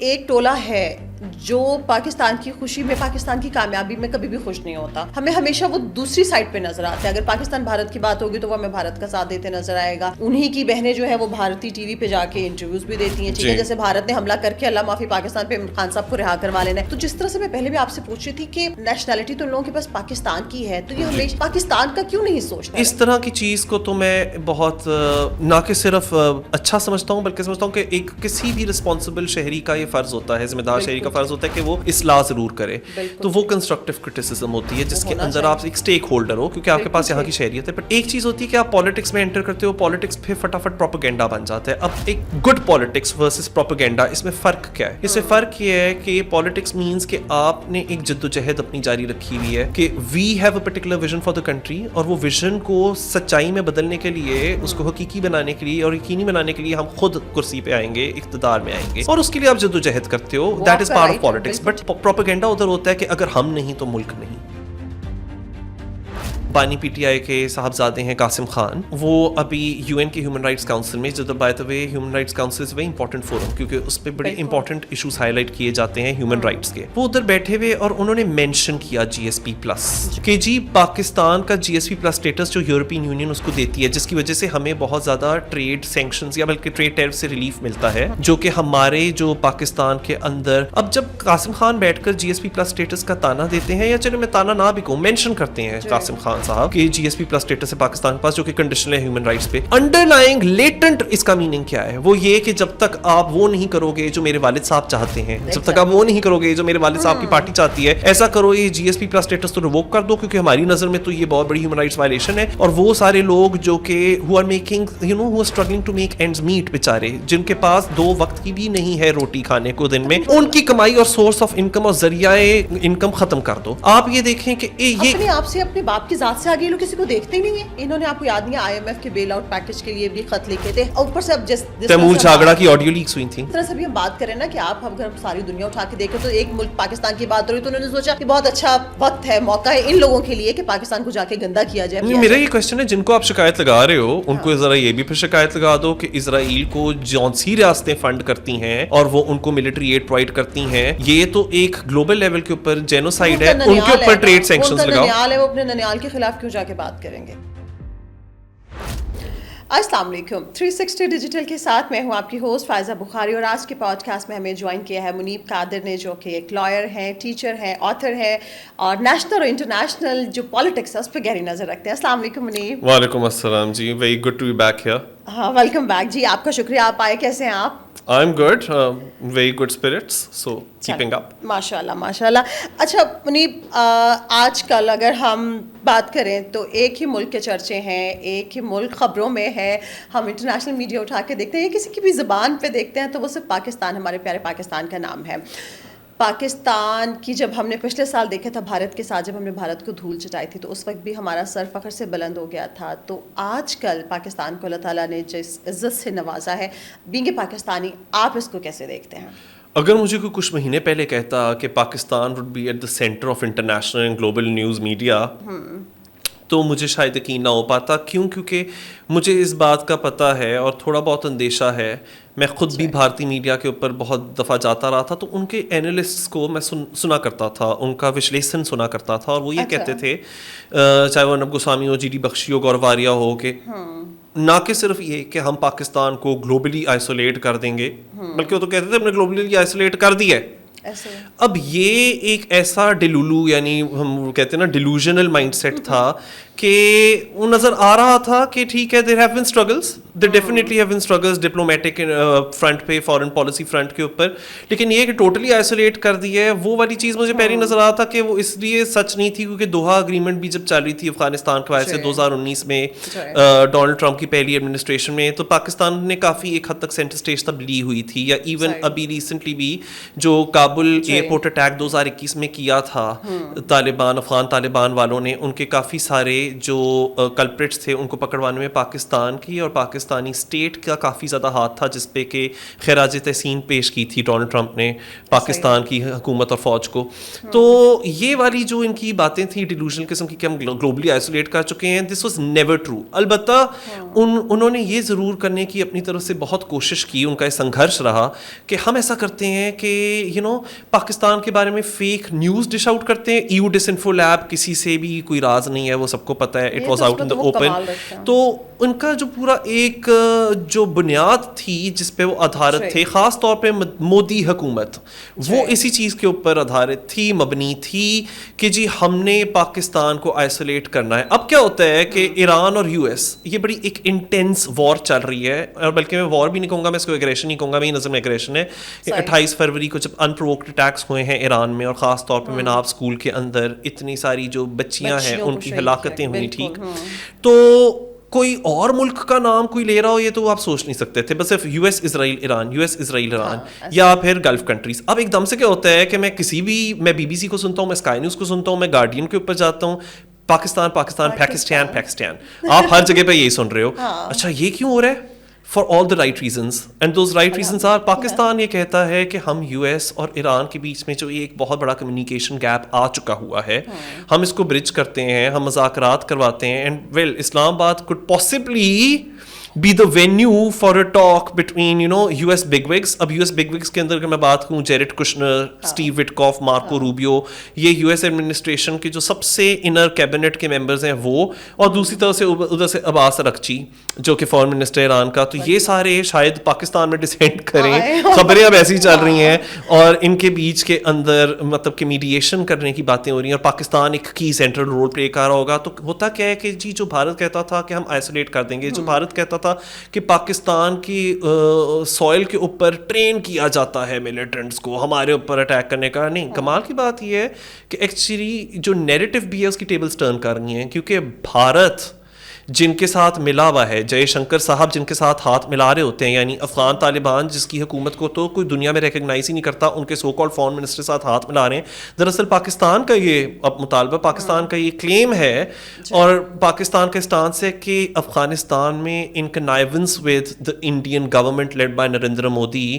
ایک ٹولہ ہے جو پاکستان کی خوشی میں, پاکستان کی کامیابی میں کبھی بھی خوش نہیں ہوتا. ہمیں ہمیشہ وہ دوسری سائڈ پہ نظر آتا ہے. اگر پاکستان بھارت کی بات ہوگی تو وہ ہمیں بھارت کا ساتھ دیتے نظر آئے گا. انہی کی بہنیں جو ہے وہ بھارتی ٹی وی پہ جا کے انٹرویوز بھی دیتی ہیں, ٹھیک ہے, جیسے بھارت نے حملہ کر کے اللہ معافی پاکستان پہ عمران خان صاحب کو رہا کروا لینا ہے. تو جس طرح سے میں پہلے بھی آپ سے پوچھ رہی تھی کہ نیشنلٹی تو ان لوگوں کے پاس پاکستان کی ہے, تو یہ ہمیشہ پاکستان کا کیوں نہیں سوچنا؟ اس طرح کی چیز کو تو میں بہت نہ کہ صرف اچھا سمجھتا ہوں بلکہ سمجھتا ہوں کہ ایک کسی بھی رسپانسبل شہری کا یہ فرض ہوتا ہے, ذمہ دار شہری کا فرض ہوتا ہے کہ وہ اصلاح ضرور کرے. تو وہ کنسٹرکٹیو کرٹیسزم ہوتی ہے جس کے اندر آپ ایک اسٹیک ہولڈر ہو, کیونکہ آپ کے پاس یہاں کی شہریت ہے. بٹ ایک چیز ہوتی ہے کہ آپ پالیٹکس میں انٹر کرتے ہو, پالیٹکس پھر فٹافٹ پروپیگنڈا بن جاتا ہے. اب ایک گڈ پالیٹکس ورسز پروپیگنڈا, اس میں فرق کیا ہے؟ اس میں فرق یہ ہے کہ پالیٹکس مینس کہ آپ نے ایک جدوجہد اپنی جاری رکھی ہوئی ہے کہ we have a particular vision for the country, اور وہ ویژن کو سچائی میں بدلنے کے لیے, اس کو حقیقی بنانے کے لیے اور یقینی بنانے کے لیے ہم خود کرسی پہ آئیں گے, اقتدار میں آئیں گے, اور اس کے لیے آپ جدوجہد کرتے ہو. That is part of politics. But propaganda ادھر ہوتا ہے کہ اگر ہم نہیں تو ملک نہیں. بانی پی ٹی آئی کے صاحبزادے ہیں قاسم خان, وہ ابھی یو این کے ہیومن رائٹس کاؤنسل میں, جو by the way human rights council is very important forum کیونکہ اس پہ بڑے امپورٹنٹ ایشوز ہائی لائٹ کیے جاتے ہیں ہیومن رائٹس کے. وہ ادھر بیٹھے ہوئے اور انہوں نے مینشن کیا جی ایس پی پلس کہ جی پاکستان کا جی ایس پی پلس اسٹیٹس جو یورپین یونین اس کو دیتی ہے, جس کی وجہ سے ہمیں بہت زیادہ ٹریڈ سینکشنز یا بلکہ ٹریڈ ٹیرف سے ریلیف ملتا ہے, جو کہ ہمارے جو پاکستان کے اندر. اب جب قاسم خان بیٹھ کر جی ایس پی پلس اسٹیٹس کا تانا دیتے ہیں, یا چلو میں تانا نہ بھی کہوں, مینشن کرتے ہیں قاسم خان صاحب کہ جی ایس پی پلس اسٹیٹس ہے پاکستان کے پاس, جو کہ کنڈیشنل ہے ہیومن رائٹس پہ, انڈر لائنگ لیٹنٹ اس کا میننگ کیا ہے؟ وہ یہ کہ جب تک آپ وہ نہیں کرو گے جو میرے والد صاحب چاہتے ہیں, جب تک آپ وہ نہیں کرو گے جو میرے والد صاحب کی پارٹی چاہتی ہے, ایسا کرو یہ جی ایس پی پلس اسٹیٹس تو ریووک کر دو, کیونکہ ہماری نظر میں تو یہ بہت بڑی ہیومن رائٹس وائلیشن ہے. اور وہ سارے لوگ جو کہ who are making you know who are struggling to make ends meet, بیچارے جن کے پاس 2 وقت کی بھی نہیں ہے روٹی کھانے کو دن میں, ان کی کمائی اور سورس آف انکم اور ذریعہ انکم ختم کر دو. آپ یہ دیکھیں کہ یہ اپنے آپ سے اپنے باپ کی ذات سے آگے لوگ کسی کو دیکھتے ہی نہیں ہیں. انہوں نے آپ کو یاد نہیں ہے آئی ایم ایف کے بیل آؤٹ پیکج کے لیے بھی خط لکھے تھے, اور اوپر سے اب جس تیمور جھاگڑا کی آڈیو لیکس ہوئی تھیں. اس طرح سے بھی ہم بات کریں نا کہ آپ اگر ساری دنیا اٹھا کے دیکھیں تو ایک ملک پاکستان کی بات ہو رہی, تو انہوں نے سوچا کہ بہت اچھا وقت ہے, موقع ہے ان لوگوں کے لیے کہ پاکستان کو جا کے گندا کیا جائے. میرا یہ کوشچن ہے, جن کو آپ شکایت لگا رہے ہو ان کو ذرا یہ بھی پھر شکایت لگا دو کہ اسرائیل کو جون سی ریاستیں فنڈ کرتی ہیں اور وہ ان کو ملٹری ایڈ پرووائڈ کرتی ہیں, یہ تو ایک گلوبل لیول کے اوپر جینوسائیڈ ہے, ان کے اوپر ٹریڈ سینکشنز لگاؤ. وہ اپنے ننیال کے خلاف کیوں جا کے بات کریں گے؟ السلام علیکم. 360 ڈیجیٹل کے ساتھ میں ہوں آپ کی ہوسٹ فائزہ بخاری, اور آج کے پوڈ کاسٹ میں ہمیں جوائن کیا ہے منیب قادر نے, جو کہ ایک لائر ہیں, ٹیچر ہیں, آتھر ہیں, اور نیشنل اور انٹرنیشنل جو پالیٹکس ہے اس پہ گہری نظر رکھتے ہیں. السلام علیکم منیب. وعلیکم السلام جی, very good to be back here. ہاں ویلکم بیک جی, آپ کا شکریہ, آپ آئے. کیسے ہیں آپ؟ I am good, very good spirits, so keeping up. ماشاء اللہ ماشاء اللہ. اچھا منیب, آج کل اگر ہم بات کریں تو ایک ہی ملک کے چرچے ہیں, ایک ہی ملک خبروں میں ہے. ہم انٹرنیشنل میڈیا اٹھا کے دیکھتے ہیں, کسی کی بھی زبان پہ دیکھتے ہیں تو وہ صرف پاکستان, ہمارے پیارے پاکستان کا نام ہے. پاکستان کی جب ہم نے پچھلے سال دیکھا تھا بھارت کے ساتھ, جب ہم نے بھارت کو دھول چٹائی تھی, تو اس وقت بھی ہمارا سر فخر سے بلند ہو گیا تھا. تو آج کل پاکستان کو اللہ تعالیٰ نے جس عزت سے نوازا ہے, بینگ اے پاکستانی, آپ اس کو کیسے دیکھتے ہیں؟ اگر مجھے کوئی کچھ مہینے پہلے کہتا کہ Pakistan would be at the centre of international and global news media, تو مجھے شاید یقین نہ ہو پاتا. کیونکہ مجھے اس بات کا پتہ ہے اور تھوڑا بہت اندیشہ ہے. میں خود بھی بھارتی میڈیا کے اوپر بہت دفعہ جاتا رہا تھا, تو ان کے اینالسٹس کو میں سنا کرتا تھا, ان کا وشلیشن سنا کرتا تھا, اور وہ یہ کہتے تھے, چاہے وہ ارنب گوسوامی ہو, جی ڈی بخشی ہو, گور واریہ ہو, کہ نہ کہ صرف یہ کہ ہم پاکستان کو گلوبلی آئسولیٹ کر دیں گے, بلکہ وہ تو کہتے تھے ہم نے گلوبلی آئسولیٹ کر دیا ہے. اب یہ ایک ایسا ڈیلولو, یعنی ہم کہتے ہیں نا ڈیلوژنل مائنڈ سیٹ تھا کہ وہ نظر آ رہا تھا کہ ٹھیک ہے, there have been struggles, there definitely have been struggles diplomatic front پہ, فارن پالیسی فرنٹ کے اوپر, لیکن یہ کہ ٹوٹلی آئسولیٹ کر دی ہے, وہ والی چیز مجھے پہلی نظر آ تھا کہ وہ اس لیے سچ نہیں تھی کیونکہ دوحہ اگریمنٹ بھی جب چل رہی تھی افغانستان کے حوالے سے 2019 میں ڈونلڈ ٹرمپ کی پہلی ایڈمنسٹریشن میں, تو پاکستان نے کافی ایک حد تک سینٹر اسٹیج تب لی ہوئی تھی. یا ایون ابھی ریسنٹلی بھی جو کابل ایئرپورٹ اٹیک 2021 میں کیا تھا طالبان, افغان طالبان والوں نے, ان کے کافی سارے جو کلپریٹس تھے ان کو پکڑوانے میں پاکستان کی اور پاکستانی اسٹیٹ کا کافی زیادہ ہاتھ تھا، جس پہ کہ خراج تحسین پیش کی تھی ڈونلڈ ٹرمپ نے پاکستان کی حکومت اور فوج کو. تو یہ والی جو ان کی باتیں تھیں ڈیلوژنل قسم کی کہ ہم گلوبلی آئسولیٹ کر چکے ہیں، دس واز نیور ٹرو. البتہ انہوں نے یہ ضرور کرنے کی اپنی طرف سے بہت کوشش کی، ان کا سنگھرش رہا کہ ہم ایسا کرتے ہیں کہ پاکستان کے بارے میں فیک نیوز ڈش آؤٹ کرتے ہیں. ایو ڈس انفو لیب کسی سے بھی کوئی راز نہیں ہے، وہ سب کو پتہ ہے، it was out in the open. تو ان کا جو پورا ایک جو بنیاد تھی جس پہ وہ آدھارت تھے، خاص طور پہ مودی حکومت، وہ اسی چیز کے اوپر آدھارت تھی، مبنی تھی کہ جی ہم نے پاکستان کو آئسولیٹ کرنا ہے. اب کیا ہوتا ہے کہ ایران اور یو ایس، یہ بڑی ایک انٹینس وار چل رہی ہے، اور بلکہ میں وار بھی نہیں کہوں گا، میں اس کو ایگریشن نہیں کہوں گا، میری نظر میں ایگریشن ہے. 28 فروری کو جب انپرووکڈ اٹیکس ہوئے ہیں ایران میں، اور خاص طور پہ مناب اسکول کے اندر اتنی ساری جو بچیاں ہیں ان کی ہلاکتیں ہوئی، ٹھیک، تو کوئی اور ملک کا نام کوئی لے رہا ہو یہ تو آپ سوچ نہیں سکتے تھے، بس صرف یو ایس اسرائیل ایران، یو ایس اسرائیل ایران، یا پھر گلف کنٹریز. اب ایک دم سے کیا ہوتا ہے کہ میں کسی بھی، میں بی بی سی کو سنتا ہوں، میں اسکائی نیوز کو سنتا ہوں، میں گارڈین کے اوپر جاتا ہوں، پاکستان پاکستان پاکستان پاکستان، آپ ہر جگہ پہ یہی سن رہے ہو. اچھا یہ کیوں ہو رہا ہے؟ For all the right reasons, and those right reasons are Pakistan یہ کہتا ہے کہ ہم یو ایس اور ایران کے بیچ میں جو ایک بہت بڑا کمیونیکیشن گیپ آ چکا ہوا ہے، ہم اس کو برج کرتے ہیں، ہم مذاکرات کرواتے ہیں، اینڈ ویل اسلام آباد could possibly be the venue for a talk between U S big wigs. اب یو ایس بگ وگس کے اندر اگر میں بات کروں، جیریڈ کشنر، اسٹیو وٹکاف، مارکو روبیو، یہ یو ایس ایڈمنسٹریشن کے جو سب سے انر کیبنٹ کے ممبرز ہیں وہ، اور دوسری طرف سے ادھر سے عباس اراغچی جو کہ فارن منسٹر ایران کا. تو یہ سارے شاید پاکستان میں ڈسینڈ کریں، خبریں اب ایسی چل رہی ہیں، اور ان کے بیچ کے اندر مطلب کہ میڈیشن کرنے کی باتیں ہو رہی ہیں، اور پاکستان ایک کی سینٹرل رول پلے کر رہا ہوگا. تو ہوتا کیا ہے کہ جی جو بھارت کہتا تھا کہ ہم آئسولیٹ کر دیں گے، جو بھارت کہتا تھا کہ پاکستان کی سوئل کے اوپر ٹرین کیا جاتا ہے ملیٹنٹس کو ہمارے اوپر اٹیک کرنے کا، نہیں. کمال کی بات یہ ہے کہ ایکچولی جو نیریٹو بھی ہے اس کی ٹیبلز ٹرن کر رہی ہیں، کیونکہ بھارت جن کے ساتھ ملا ہوا ہے، جے شنکر صاحب جن کے ساتھ ہاتھ ملا رہے ہوتے ہیں، یعنی افغان طالبان جس کی حکومت کو تو کوئی دنیا میں ریکگنائز ہی نہیں کرتا، ان کے سو کالڈ فارن منسٹر کے ساتھ ہاتھ ملا رہے ہیں. دراصل پاکستان کا یہ اب مطالبہ، پاکستان کا یہ کلیم ہے اور پاکستان کا اسٹانس ہے کہ افغانستان میں in connivance with the Indian government led by Narendra Modi,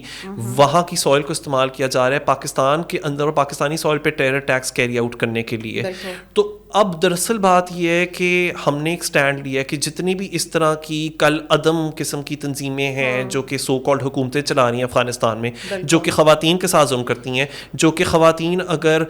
وہاں کی سوئل کو استعمال کیا جا رہا ہے پاکستان کے اندر اور پاکستانی سوئل پہ ٹیرر ٹیکس کیری آؤٹ کرنے کے لیے. تو اب دراصل بات یہ ہے کہ ہم نے ایک سٹینڈ لیا کہ جتنی بھی اس طرح کی کل عدم قسم کی تنظیمیں ہیں جو کہ سو کالڈ حکومتیں چلا رہی ہیں افغانستان میں، جو کہ خواتین کے ساتھ ظلم کرتی ہیں، جو کہ خواتین اگر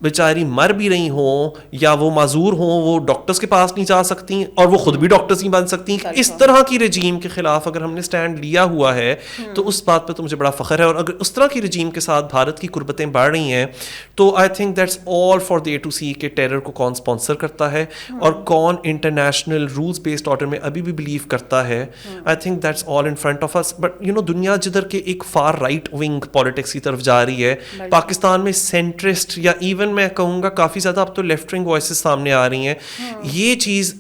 بیچاری مر بھی رہی ہوں یا وہ معذور ہوں، وہ ڈاکٹرز کے پاس نہیں جا سکتی اور وہ خود بھی ڈاکٹرز نہیں بن سکتی، اس طرح کی رجیم کے خلاف اگر ہم نے سٹینڈ لیا ہوا ہے تو اس بات پہ تو مجھے بڑا فخر ہے. اور اگر اس طرح کی رجیم کے ساتھ بھارت کی قربتیں بڑھ رہی ہیں تو I think that's all for the to see کہ ٹیرر کو کون اسپانسر کرتا ہے اور کون انٹرنیشنل رولز بیسڈ آرڈر میں ابھی بھی بلیو کرتا ہے. I think that's all in front of us. But دنیا جدھر کے ایک فار رائٹ ونگ پالیٹکس کی طرف جا رہی ہے، پاکستان میں سینٹرسٹ یا ایون میں کہوں گا کافی زیادہ اب تو لیفٹ ونگ وائسز سامنے آ رئی ہیں. یہ چیز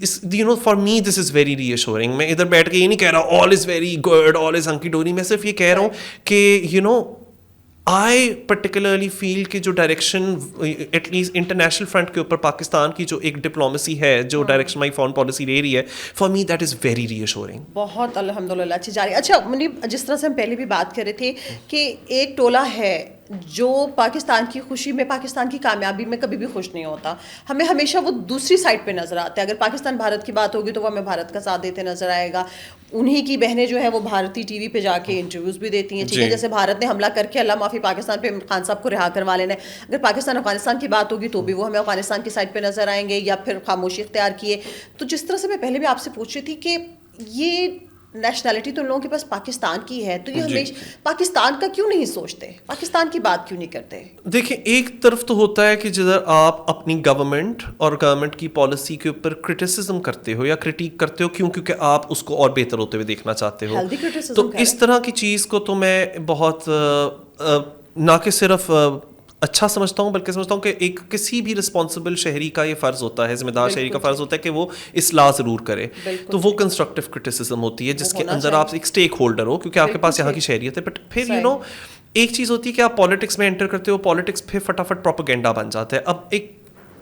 for me this is very ری ایشورنگ. میں ادھر بیٹھ کے یہ نہیں کہہ رہا آل از ویری گڈ، آل از ہنکی ڈوری. میں صرف یہ کہہ رہا ہوں کہ I particularly feel کہ جو direction at least international front کے اوپر پاکستان کی جو ایک ڈپلومیسی ہے، جو ڈائریکشن ہماری فارن پالیسی لے رہی ہے، for me that is very reassuring. بہت الحمدللہ اچھی جا رہی ہے. اچھا منیب، جس طرح سے ہم پہلے بھی بات کر رہے تھے کہ ایک ٹولہ ہے جو پاکستان کی خوشی میں، پاکستان کی کامیابی میں کبھی بھی خوش نہیں ہوتا. ہمیں ہمیشہ وہ دوسری سائڈ پہ نظر آتا ہے. اگر پاکستان بھارت کی بات ہوگی تو وہ ہمیں بھارت کا ساتھ دیتے نظر آئے گا. انہی کی بہنیں جو ہے وہ بھارتی ٹی وی پہ جا کے انٹرویوز بھی دیتی ہیں، ٹھیک ہے، جیسے بھارت نے حملہ کر کے اللہ معافی پاکستان پہ عمران خان صاحب کو رہا کروا لینا ہے. اگر پاکستان افغانستان کی بات ہوگی تو بھی وہ ہمیں افغانستان کی سائڈ پہ نظر آئیں گے یا پھر خاموشی اختیار کیے. تو جس طرح سے میں پہلے بھی آپ سے پوچھ رہی تھی کہ یہ نیشنلٹی تو ان لوگوں کے پاس پاکستان کی ہے، تو یہ ہمیشہ پاکستان کا کیوں نہیں سوچتے، پاکستان کی بات کیوں نہیں کرتے؟ دیکھیں، ایک طرف تو ہوتا ہے کہ جدھر آپ اپنی گورنمنٹ اور گورنمنٹ کی پالیسی کے اوپر کرٹیسزم کرتے ہو یا کرٹیک کرتے ہو کیونکہ آپ اس کو اور بہتر ہوتے ہوئے دیکھنا چاہتے ہو، تو اس طرح کی چیز کو تو میں بہت نہ کہ صرف اچھا سمجھتا ہوں بلکہ سمجھتا ہوں کہ ایک کسی بھی رسپانسبل شہری کا یہ فرض ہوتا ہے، ذمہ دار شہری کا فرض ہوتا ہے کہ وہ اصلاح ضرور کرے. تو وہ کنسٹرکٹیو کرٹیسزم ہوتی ہے جس کے اندر آپ ایک اسٹیک ہولڈر ہو کیونکہ آپ کے پاس یہاں کی شہریت ہے. بٹ پھر ایک چیز ہوتی ہے کہ آپ پالیٹکس میں انٹر کرتے ہو، پالیٹکس پھر فٹافٹ پروپیگنڈا بن جاتا ہے. اب ایک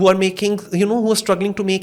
who are making, you know, who are struggling to make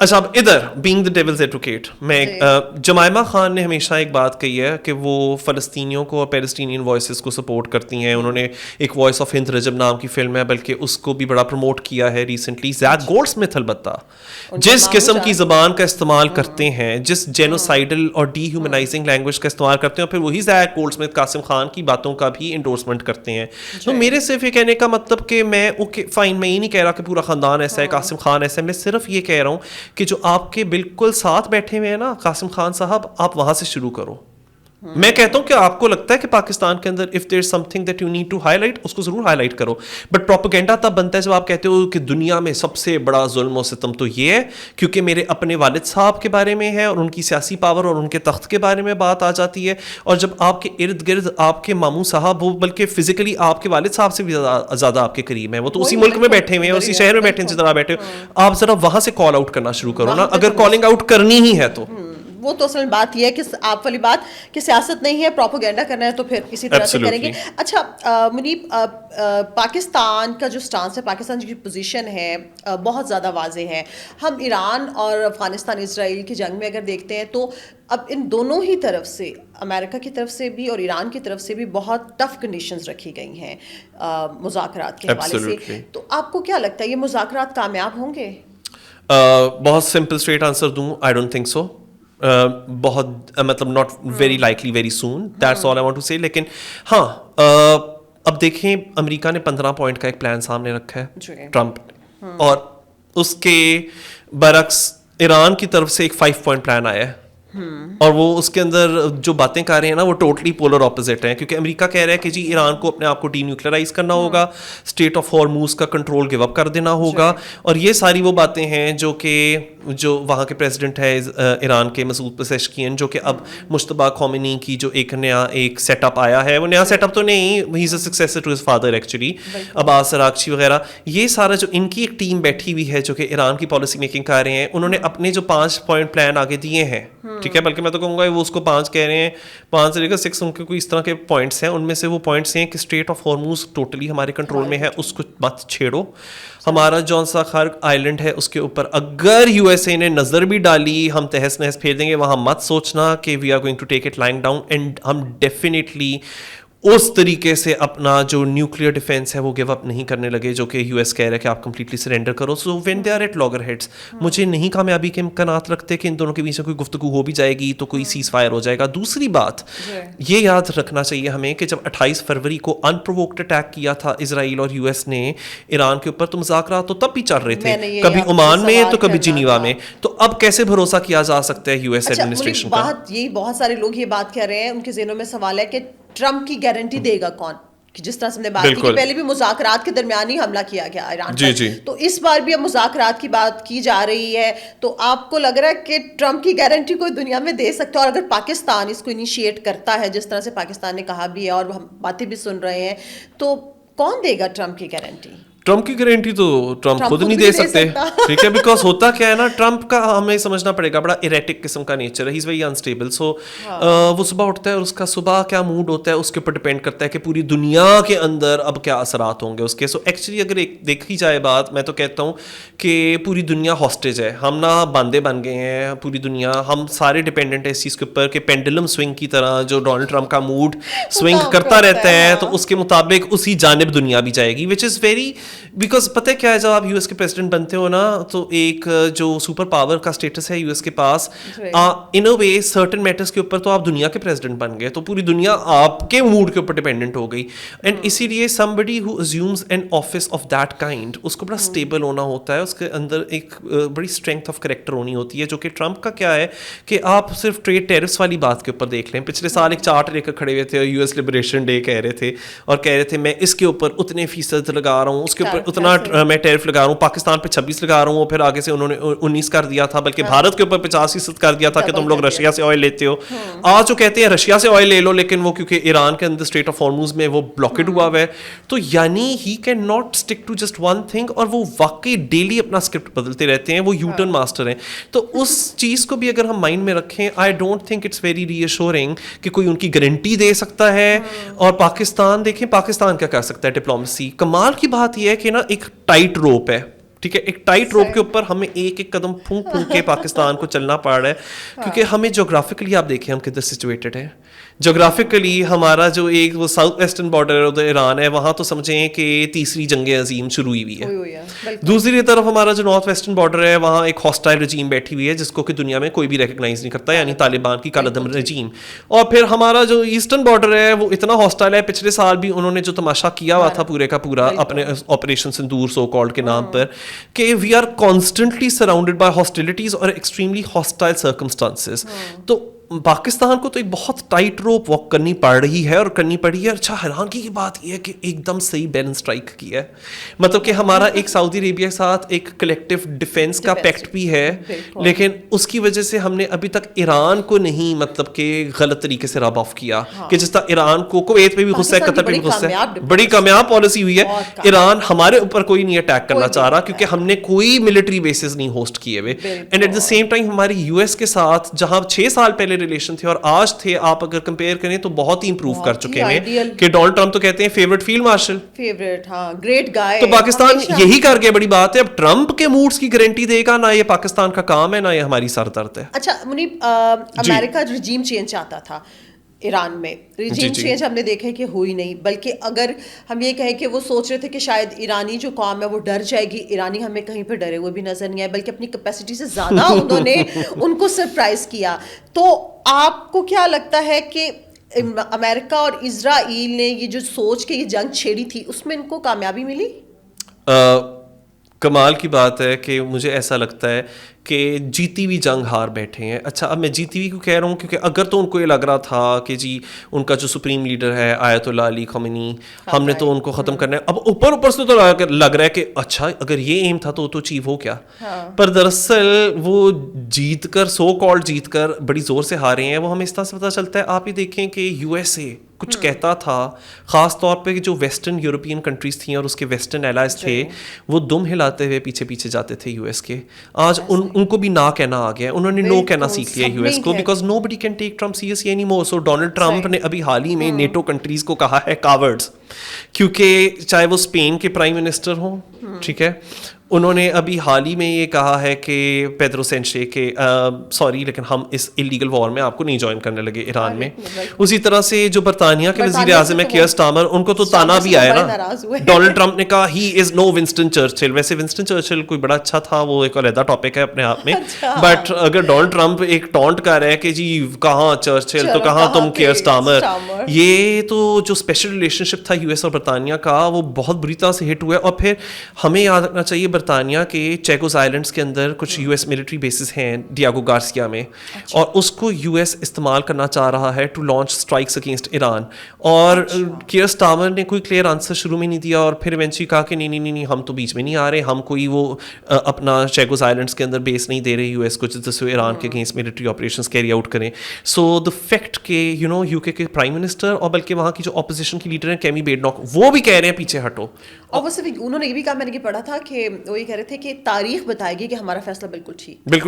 اچھا اب ادھر بینگ دا ڈیولز ایڈوکیٹ میں جمائمہ خان نے ہمیشہ ایک بات کہی ہے کہ وہ فلسطینیوں کو اور پیلسٹینین وائسز کو سپورٹ کرتی ہیں. انہوں نے ایک وائس آف ہند رجب نام کی فلم ہے بلکہ اس کو بھی بڑا پروموٹ کیا ہے ریسنٹلی. زیک گولڈ سمتھ البتہ جس قسم کی زبان کا استعمال کرتے ہیں, جس جینوسائڈل اور ڈی ہیومنائزنگ لینگویج کا استعمال کرتے ہیں, پھر وہی زیک گولڈ سمتھ قاسم خان کی باتوں کا بھی انڈورسمنٹ کرتے ہیں. تو میرے صرف یہ کہنے کا مطلب کہ میں اوکے فائن, میں یہ نہیں کہہ رہا کہ پورا خاندان ایسا ہے, قاسم خان ایسا ہے, میں صرف یہ کہہ رہا ہوں کہ جو آپ کے بالکل ساتھ بیٹھے ہوئے ہیں نا قاسم خان صاحب, آپ وہاں سے شروع کرو. میں کہتا ہوں کہ آپ کو لگتا ہے کہ پاکستان کے اندر if there's something that you need to highlight, اس کو ضرور ہائی لائٹ کرو. بٹ پروپیگنڈا تب بنتا ہے جب آپ کہتے ہو کہ دنیا میں سب سے بڑا ظلم و ستم تو یہ ہے کیونکہ میرے اپنے والد صاحب کے بارے میں ہے اور ان کی سیاسی پاور اور ان کے تخت کے بارے میں بات آ جاتی ہے, اور جب آپ کے ارد گرد آپ کے ماموں صاحب وہ بلکہ فزیکلی آپ کے والد صاحب سے بھی زیادہ آپ کے قریب ہیں, وہ تو اسی ملک میں بیٹھے ہوئے ہیں, اسی شہر میں بیٹھے ہیں جس طرح بیٹھے ہو, آپ ذرا وہاں سے کال آؤٹ کرنا شروع کرو نا, اگر کالنگ آؤٹ کرنی ہی ہے تو. وہ تو اصل بات یہ ہے کہ آپ والی بات کہ سیاست نہیں ہے, پروپیگنڈا کرنا ہے تو پھر اسی طرح سے کریں گے. اچھا منیب, پاکستان کا جو سٹانس ہے, پاکستان کی پوزیشن ہے بہت زیادہ واضح ہے. ہم ایران اور افغانستان اسرائیل کی جنگ میں اگر دیکھتے ہیں تو اب ان دونوں ہی طرف سے, امریکہ کی طرف سے بھی اور ایران کی طرف سے بھی بہت ٹف کنڈیشنز رکھی گئی ہیں مذاکرات کے حوالے سے. تو آپ کو کیا لگتا ہے یہ مذاکرات کامیاب ہوں گے؟ بہت سمپل اسٹریٹ آنسر دوں, آئی ڈونٹ تھنک سو. بہت مطلب not very likely very soon, that's all I want to say. لیکن ہاں اب دیکھیں امریکہ نے 15 پوائنٹ کا ایک پلان سامنے رکھا ہے ٹرمپ نے, اور اس کے برعکس ایران کی طرف سے ایک 5 پوائنٹ پلان آیا ہے, اور وہ اس کے اندر جو باتیں کر رہے ہیں نا وہ ٹوٹلی پولر اپوزٹ ہیں. کیونکہ امریکہ کہہ رہا ہے کہ جی ایران کو اپنے آپ کو ڈی نیوکلرائز کرنا ہوگا, اسٹیٹ آف ہارموز کا کنٹرول گیو اپ کر دینا ہوگا, اور یہ ساری وہ باتیں ہیں جو وہاں کے پریزیڈنٹ ہے ایران کے مسعود پزشکیان, جو کہ اب مشتبہ خامنی کی جو ایک نیا ایک سیٹ اپ آیا ہے, وہ نیا سیٹ اپ تو نہیں, he is a successor to his father actually, Abbas Araghchi وغیرہ, یہ سارا جو ان کی ایک ٹیم بیٹھی ہوئی ہے جو کہ ایران کی پالیسی میکنگ کر رہے ہیں. انہوں نے اپنے جو 5 پوائنٹ پلان آگے دیے ہیں, ٹھیک ہے, بلکہ میں تو کہوں گا وہ اس کو 5 کہہ رہے ہیں, 5 سے لے کر 6 ان کے کوئی اس طرح کے پوائنٹس ہیں. ان میں سے وہ پوائنٹس ہیں کہ اسٹیٹ آف ہارموز ٹوٹلی ہمارے کنٹرول میں ہے, اس کو مت چھیڑو. ہمارا جون سا خارگ آئلینڈ ہے اس کے اوپر اگر یو ایس اے نے نظر بھی ڈالی ہم تہس نہس پھیر دیں گے, وہاں مت سوچنا کہ we are going to take it lying down, and ہم ڈیفینیٹلی اس طریقے سے اپنا جو نیوکلیئر ڈیفینس ہے وہ گیو اپ نہیں کرنے لگے جو کہ یو ایس کہہ رہا ہے کہ آپ کمپلیٹلی سرینڈر کرو. So when they are at loggerheads, مجھے نہیں کامیابی کے امکانات رکھتے کہ ان دونوں کے بیچ میں کوئی گفتگو ہو بھی جائے گی تو کوئی سیز فائر ہو جائے گا. دوسری بات یہ یاد رکھنا چاہیے ہمیں کہ جب 28 فروری کو ان پرووکڈ اٹیک کیا تھا اسرائیل اور یو ایس نے ایران کے اوپر, تو مذاکرات تو تب بھی چل رہے تھے, کبھی عمان میں تو کبھی جنیوا میں, تو اب کیسے بھروسہ کیا جا سکتا ہے یو ایس ایڈمنسٹریشن کا؟ یہی بہت سارے لوگ یہ بات کہہ رہے ہیں, ان کے ذہنوں میں سوال ہے کہ ٹرمپ کی گارنٹی دے گا کون, کہ جس طرح سے ہم نے بات کی کہ پہلے بھی مذاکرات کے درمیان ہی حملہ کیا گیا ایران پر, تو اس بار بھی اب مذاکرات کی بات کی جا رہی ہے. تو آپ کو لگ رہا ہے کہ ٹرمپ کی گارنٹی کوئی دنیا میں دے سکتا ہے؟ اور اگر پاکستان اس کو انیشیٹ کرتا ہے جس طرح سے پاکستان نے کہا بھی ہے اور ہم باتیں بھی سن رہے ہیں, تو کون دے گا ٹرمپ کی گارنٹی؟ ٹرمپ کی گارنٹی تو ٹرمپ خود نہیں دے سکتے, ٹھیک ہے, بیکاز ہوتا کیا ہے نا, ٹرمپ کا ہمیں سمجھنا پڑے گا بڑا ایریٹک قسم کا نیچر ہے, ہی از ویری انسٹیبل. سو وہ صبح اٹھتا ہے اور اس کا صبح کیا موڈ ہوتا ہے اس کے اوپر ڈپینڈ کرتا ہے کہ پوری دنیا کے اندر اب کیا اثرات ہوں گے اس کے. سو ایکچولی اگر ایک دیکھی جائے بات, میں تو کہتا ہوں کہ پوری دنیا ہاسٹیج ہے, ہم نہ باندھے بن گئے ہیں پوری دنیا, ہم سارے ڈپینڈنٹ ہیں اس چیز کے اوپر کہ پینڈولم سوئنگ کی طرح جو ڈونلڈ ٹرمپ کا موڈ سوئنگ کرتا رہتا ہے تو اس کے مطابق اسی جانب دنیا بھی جائے گی, وچ از ویری, بیکاز پتہ کیا ہے, جب آپ یو ایس کے پریزیڈنٹ بنتے ہو نا تو ایک جو سپر پاور کا اسٹیٹس ہے یو ایس کے پاس, ان اے وے سرٹن میٹرز کے اوپر تو آپ دنیا کے پریزیڈنٹ بن گئے, تو پوری دنیا آپ کے موڈ کے اوپر ڈپینڈنٹ ہو گئی. اینڈ اسی لیے somebody who assumes an office of that kind, اس کو بڑا اسٹیبل ہونا ہوتا ہے, اس کے اندر ایک بڑی اسٹرینتھ آف کریکٹر ہونی ہوتی ہے, جو کہ ٹرمپ کا کیا ہے کہ آپ صرف ٹریڈ ٹیرفس والی بات کے اوپر دیکھ لیں. پچھلے سال ایک چارٹ لے کر کھڑے ہوئے تھے, یو ایس لبریشن ڈے کہہ رہے تھے, اور کہہ رہے تھے میں اس کے اوپر اتنے فیصد لگا رہا ہوں, اس کے اوپر اتنا میں ٹیرف لگا رہا ہوں, پاکستان پہ 26 لگا رہا ہوں, پھر آگے سے انہوں نے 19 کر دیا تھا, بلکہ بھارت کے اوپر 50% کر دیا تھا کہ تم لوگ رشیا سے آئل لیتے ہو. آج جو کہتے ہیں رشیا سے آئل لے لو, لیکن وہ کیونکہ ایران کے اندر اسٹیٹ آف ہارموز میں وہ بلاکڈ ہوا ہوا ہے, تو یعنی he can not stick to just one thing, اور وہ واقعی ڈیلی اپنا اسکرپٹ بدلتے رہتے ہیں, وہ یو ٹرن ماسٹر ہیں. تو اس چیز کو بھی اگر ہم مائنڈ میں رکھیں, I don't think it's very reassuring کہ کوئی ان کی گارنٹی دے سکتا ہے. اور پاکستان دیکھیں, پاکستان کیا کر سکتا ہے ڈپلومیسی. کمال کی بات یہ ہے کہ نا ایک ٹائٹ روپ ہے, ٹھیک ہے, ایک ٹائٹ روپ کے اوپر ہمیں ایک ایک قدم پھونک پھونک کے پاکستان کو چلنا پڑ رہا ہے, کیونکہ ہمیں جغرافکلی آپ دیکھیں ہم کدھر سچویٹڈ ہیں. جغرافکلی ہمارا جو ایک وہ ساؤتھ ویسٹرن بارڈر ہے ادھر ایران ہے, وہاں تو سمجھیں کہ تیسری جنگ عظیم شروع ہوئی ہے. دوسری طرف ہمارا جو نارتھ ویسٹرن بارڈر ہے وہاں ایک ہاسٹائل رجیم بیٹھی ہوئی ہے جس کو کہ دنیا میں کوئی بھی ریکگنائز نہیں کرتا, یعنی طالبان کی کالعدم رجیم. اور پھر ہمارا جو ایسٹرن بارڈر ہے وہ اتنا ہاسٹائل ہے, پچھلے سال بھی انہوں نے جو تماشا کیا ہوا تھا پورے کا پورا اپنے آپریشن سندور سو کالڈ کے نام پر, کہ we are constantly surrounded by hostilities اور ایکسٹریملی ہاسٹائل سرکمسٹانسز. تو پاکستان کو تو ایک بہت ٹائٹ روپ واک کرنی پڑ رہی ہے اور کرنی پڑی ہے. اچھا حیران کی بات یہ ہے کہ ایک دم صحیح بیلنس اسٹرائک کیا ہے, مطلب کہ ہمارا ایک سعودی عربیہ کے ساتھ ایک کلیکٹیو ڈیفینس کا پیکٹ بھی ہے, لیکن اس کی وجہ سے ہم نے ابھی تک ایران کو نہیں مطلب کہ غلط طریقے سے رب آف کیا, کہ جس طرح ایران کو کویت پہ بھی غصہ ہے, قطر پہ بھی غصہ ہے, بڑی کامیاب پالیسی ہوئی ہے. ایران ہمارے اوپر کوئی نہیں اٹیک کرنا چاہ رہا کیونکہ ہم نے کوئی ملٹری بیسز نہیں ہوسٹ کیے ہوئے. And at the same time ہماری یو ایس کے ساتھ جہاں 6 سال پہلے ریلیشن تھے اور آج تھے, آپ اگر کمپیئر کریں تو بہت ہی امپروو کر چکے ہیں, کہ ڈونلڈ ٹرمپ تو کہتے ہیں فیورٹ فیلڈ مارشل, فیورٹ, ہاں گریٹ گائے. تو پاکستان یہی کر گیا, بڑی بات ہے. اب ٹرمپ کے موڈز کی گارنٹی دے گا, نہ یہ پاکستان کا کام ہے, نہ یہ ہماری سر درد ہے. اچھا منیب, امریکہ رجیم چینج چاہتا تھا ایران میں, رجیم چینج ہم نے دیکھا کہ ہوئی نہیں, بلکہ اگر ہم یہ کہیں کہ وہ سوچ رہے تھے کہ شاید ایرانی جو قوم ہے وہ ڈر جائے گی, ایرانی ہمیں کہیں پہ ڈرے ہوئے بھی نظر نہیں آئے, بلکہ اپنی کیپیسٹی سے زیادہ انہوں نے ان کو سرپرائز کیا. تو آپ کو کیا لگتا ہے کہ امریکہ اور اسرائیل نے یہ جو سوچ کے یہ جنگ چھیڑی تھی اس میں ان کو کامیابی ملی؟ کمال کی بات ہے کہ مجھے ایسا لگتا ہے کہ جیتی ہوئی جنگ ہار بیٹھے ہیں. اچھا اب میں جیتی ہوئی کو کہہ رہا ہوں کیونکہ اگر تو ان کو یہ لگ رہا تھا کہ جی ان کا جو سپریم لیڈر ہے آیت اللہ علی خمینی, ہم نے تو ان کو ختم کرنا ہے, اب اوپر سے تو لگ رہا ہے کہ اچھا اگر یہ ایم تھا تو اچیو ہو کیا, پر دراصل وہ جیت کر سو کالڈ جیت کر بڑی زور سے ہارے ہیں. وہ ہمیں اس طرح سے پتہ چلتا ہے, آپ ہی دیکھیں کہ یو ایس اے کچھ کہتا تھا, خاص طور پہ جو ویسٹرن یورپین کنٹریز تھیں اور اس کے ویسٹرن الائز تھے, وہ دم ہلاتے ہوئے پیچھے پیچھے جاتے تھے یو ایس کے. آج ان کو بھی نہ کہنا آ گیا, انہوں نے نو کہنا سیکھ لیا یو ایس کو, because nobody can take Trump seriously any more. So Donald Trump نے ابھی حال ہی میں نیٹو کنٹریز کو کہا ہے کاورڈز, کیونکہ چاہے وہ اسپین کے پرائم منسٹر ہوں, ٹھیک ہے, انہوں نے ابھی حال ہی میں یہ کہا ہے کہ پیدرو سینچے کہ سوری لیکن ہم اس الیگل وار میں آپ کو نہیں جوائن کرنے لگے ایران میں. اسی طرح سے جو برطانیہ کے وزیر اعظم ہے کیئر سٹارمر, ان کو تو تانا بھی آیا نا, ڈونلڈ ٹرمپ نے کہا ہی از نو ونسٹن چرچل. ویسے ونسٹن چرچل کوئی بڑا اچھا تھا, وہ ایک علیحدہ ٹاپک ہے اپنے آپ میں, بٹ اگر ڈونلڈ ٹرمپ ایک ٹونٹ کر رہا ہے کہ جی کہاں چرچل تو کہاں تم کیئر سٹارمر, یہ تو جو اسپیشل ریلیشن شپ تھا یو ایس اور برطانیہ کا وہ بہت بری طرح سے ہٹ ہوا ہے. اور پھر ہمیں یاد رکھنا چاہیے برطانیہ کے چیکوز آئلینڈس کے اندر کچھ یو ایس ملٹری بیسز ہیں ڈیاگو گارسیا میں, اور اس کو یو ایس استعمال کرنا چاہ رہا ہے to launch strikes against Iran. اور کیئر سٹارمر نے کوئی کلیئر آنسر شروع میں نہیں دیا, اور پھر ایونچولی کہا کہ نہیں ہم تو بیچ میں نہیں آ رہے, ہم کوئی وہ اپنا چیکوز آئلینڈس کے اندر بیس نہیں دے رہے یو ایس کو جس سے ایران کے against military operations carry out کریں. سو دا فیکٹ کہ یو نو یو کے پرائم منسٹر اور بلکہ وہاں کی جو اپوزیشن کی لیڈر ہیں کیمی بیڈناک, وہ بھی کہہ رہے ہیں پیچھے ہٹو. اور وہ صرف انہوں نے یہ بھی کہا, میں نے پڑھا تھا کہ وہ یہ کہہ رہے تھے کہ تاریخ بتائے گی کہ ہمارا فیصلہ بالکل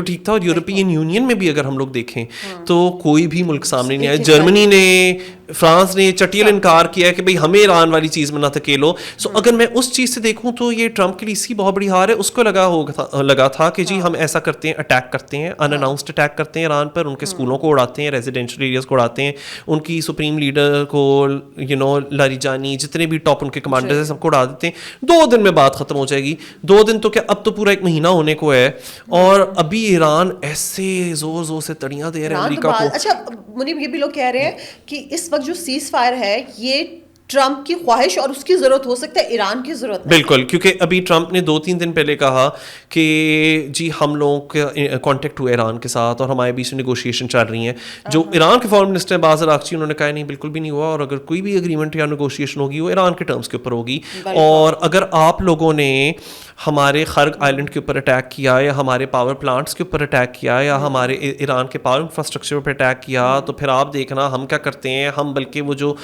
ٹھیک تھا. اور یورپین یونین میں بھی اگر ہم لوگ دیکھیں تو کوئی بھی ملک سامنے نہیں آیا. جرمنی نے, فرانس نے چٹیل انکار کیا ہے کہ بھئی ہمیں ایران والی چیز میں نہ دھکیلو. سو اگر میں اس چیز سے دیکھوں تو یہ ٹرمپ کے لیے اس کی بہت بڑی ہار ہے. اس کو لگا تھا کہ جی ہم ایسا کرتے ہیں, اٹیک کرتے ہیں, ان اناؤنسڈ اٹیک کرتے ہیں ایران پر, ان کے اسکولوں کو اڑاتے ہیں, ریزیڈینشیل ایریاز کو اڑاتے ہیں, ان کی سپریم لیڈر کو یو نو لاریجانی جتنے بھی ٹاپ ان کے کمانڈرز ہیں سب کو اڑا دیتے ہیں. 2 دن میں بات ختم ہو جائے گی. 2 دن تو کیا, اب تو پورا 1 مہینہ ہونے کو ہے, اور ابھی ایران ایسے زور سے تڑیاں دے رہے ہیں امریکہ کو. اچھا منیب, یہ بھی لوگ کہہ رہے ہیں کہ اس وقت جو سیز فائر ہے یہ ٹرمپ کی خواہش اور اس کی ضرورت ہو سکتا ہے, ایران کی ضرورت نہیں. بالکل, کیونکہ ابھی ٹرمپ نے 2-3 دن پہلے کہا کہ جی ہم لوگوں کا کانٹیکٹ ہوا ایران کے ساتھ اور ہمارے بیچ میں نیگوشیشن چل رہی ہیں. جو ایران کے فارن منسٹر باز اراغچی, انہوں نے کہا نہیں بالکل بھی نہیں ہوا, اور اگر کوئی بھی اگریمنٹ یا نیگوشیشن ہوگی وہ ایران کے ٹرمز کے اوپر ہوگی. اور اگر آپ لوگوں نے ہمارے خرگ آئلینڈ کے اوپر اٹیک کیا, یا ہمارے پاور پلانٹس کے اوپر اٹیک کیا, یا ہمارے ایران کے پاور انفراسٹرکچر پر اٹیک کیا, تو پھر آپ دیکھنا ہم کیا کرتے ہیں, ہم بلکہ وہ جو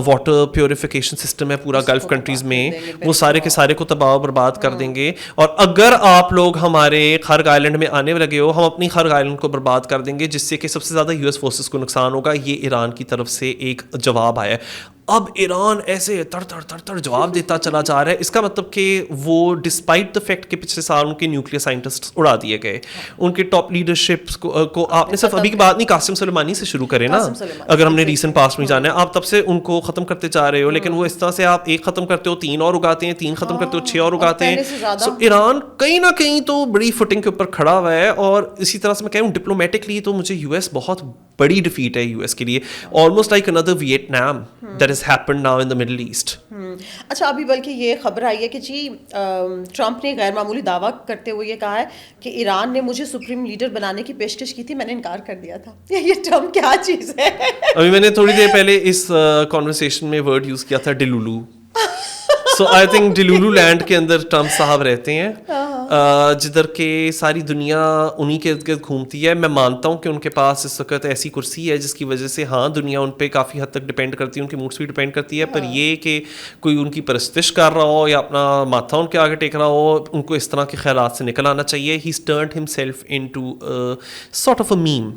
واٹر پیوریفیکیشن سسٹم ہے پورا گلف کنٹریز میں, وہ سارے کے سارے کو تباہ و برباد کر دیں گے. اور اگر آپ لوگ ہمارے خرگ آئلینڈ میں آنے لگے ہو, ہم اپنی خرگ آئلینڈ کو برباد کر دیں گے, جس سے کہ سب سے زیادہ یو ایس فورسز کو نقصان ہوگا. یہ ایران کی طرف سے ایک جواب آیا ہے. اب ایران ایسے تڑ جواب دیتا چلا جا رہا ہے. اس کا مطلب کہ وہ ڈسپائٹ دا فیکٹ کہ پچھلے سال ان کے نیوکلیئر سائنٹسٹ اڑا دیے گئے, ان کے ٹاپ لیڈرشپ کو آپ نے صرف ابھی کی بات نہیں, قاسم سلیمانی سے شروع کریں نا, اگر ہم نے ریسنٹ پاسٹ میں جانا ہے, آپ تب سے ان کو ختم کرتے جا رہے ہو, لیکن وہ اس طرح سے آپ ایک ختم کرتے ہو 3 اور اگاتے ہیں, 3 ختم کرتے ہو 6 اور اگاتے ہیں. سو ایران کہیں نہ کہیں تو بڑی فوٹنگ کے اوپر کھڑا ہوا ہے. اور اسی طرح سے میں کہوں ڈپلومیٹکلی تو مجھے یو ایس بہت بڑی ڈیفیٹ ہے یو ایس کے لیے, آلموسٹ لائک اندر Vietnam that has happened now in the middle east. اچھا, ابھی بلکہ یہ خبر آئی ہے کہ جی ٹرمپ نے غیر معمولی دعویٰ کرتے ہوئے یہ کہا ہے کہ ایران نے مجھے سپریم لیڈر بنانے کی پیشکش کی تھی, میں نے انکار کر دیا تھا. یہ ٹرمپ کیا چیز ہے؟ ابھی میں نے تھوڑی دیر پہلے اس کانورسیشن میں ورڈ یوز کیا تھا ڈیلولو. سو آئی تھنک ڈیلولو لینڈ کے اندر ٹرمپ صاحب رہتے ہیں, جدھر کہ ساری دنیا انہی کے ارد گرد گھومتی ہے. میں مانتا ہوں کہ ان کے پاس اس وقت ایسی کرسی ہے جس کی وجہ سے ہاں دنیا ان پہ کافی حد تک ڈپینڈ کرتی ہے, ان کی موڈس بھی ڈپینڈ کرتی ہے. پر یہ کہ کوئی ان کی پرستش کر رہا ہو یا اپنا ماتھا ان کے آگے ٹیک رہا ہو, ان کو اس طرح کے خیالات سے نکل آنا چاہیے. He is turned himself into sort of a meme.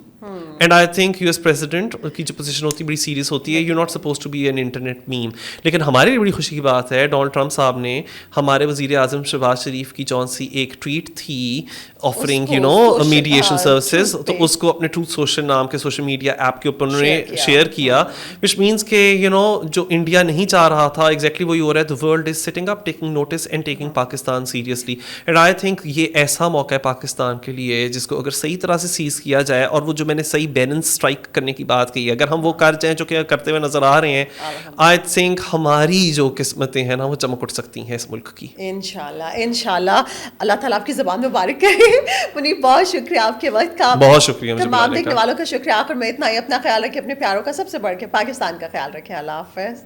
And I think U S president کی جو پوزیشن ہوتی ہے بڑی سیریس ہوتی ہے. You not suppose to be an internet meme. لیکن ہمارے لیے بڑی خوشی کی بات ہے, ڈونلڈ ٹرمپ صاحب نے ہمارے وزیر اعظم شہباز شریف کی جون سی ایک ٹویٹ تھی offering you know mediation services, تو اس کو اپنے ٹروتھ سوشل نام کے سوشل میڈیا ایپ کے اوپر انہوں نے شیئر کیا, وچ مینس کہ یو نو جو انڈیا نہیں چاہ رہا تھا ایگزیکٹلی وہی ہو رہا ہے. The world is sitting up, taking notes and taking Pakistan seriously. And I think یہ ایسا موقع ہے پاکستان کے لیے جس کو اگر صحیح طرح سے سیز کیا جائے, اور وہ جو میں نے صحیح بیلنس اسٹرائک کرنے کی بات کی, اگر ہم وہ کر جائیں جو کہ کرتے ہوئے نظر آ رہے ہیں, آئی تھنک ہماری جو قسمتیں ہیں نا وہ چمک اٹھ سکتی ہیں اس ملک کی. انشاءاللہ اللہ تعالیٰ آپ کی زبان مبارک کرے. منیب بہت شکریہ آپ کے وقت کا, بہت شکریہ. تمام دیکھنے والوں کا شکریہ. آخر میں اتنا ہی, اپنا خیال رکھیں, اپنے پیاروں کا سب سے بڑھ کے پاکستان کا خیال رکھیں. اللہ حافظ.